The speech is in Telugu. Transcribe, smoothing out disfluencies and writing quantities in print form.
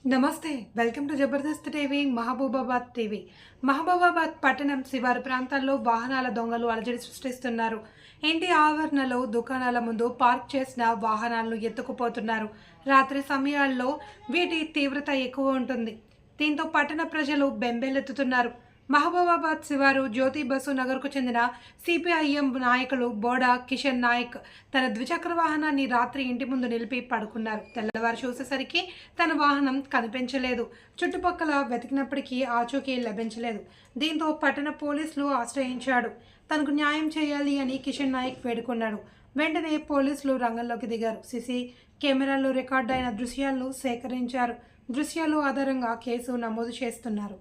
నమస్తే. Welcome to Jabardasth TV, Mahabubabad TV. Mahabubabad పట్టణం శివారు ప్రాంతాల్లో వాహనాల దొంగలు అలజడి సృష్టిస్తున్నారు. ఇంటి ఆవరణలో దుకాణాల ముందు పార్క్ చేసిన వాహనాలను ఎత్తుకుపోతున్నారు. రాత్రి సమయాల్లో వీటి తీవ్రత ఎక్కువ ఉంటుంది. దీంతో పట్టణ ప్రజలు బెంబేలెత్తుతున్నారు. మహబూబాబాద్ శివారు జ్యోతి బసు నగర్కు చెందిన సిపిఐఎం నాయకులు బోడా కిషన్ నాయక్ తన ద్విచక్ర వాహనాన్ని రాత్రి ఇంటి ముందు నిలిపి పడుకున్నారు. తెల్లవారు చూసేసరికి తన వాహనం కనిపించలేదు. చుట్టుపక్కల వెతికినప్పటికీ ఆచూకీ లభించలేదు. దీంతో పట్టణ పోలీసులు ఆశ్రయించాడు. తనకు న్యాయం చేయాలి అని కిషన్ నాయక్ వేడుకున్నాడు. వెంటనే పోలీసులు రంగంలోకి దిగారు. సీసీ కెమెరాల్లో రికార్డు అయిన దృశ్యాలను సేకరించారు. దృశ్యాలు ఆధారంగా కేసు నమోదు చేస్తున్నారు.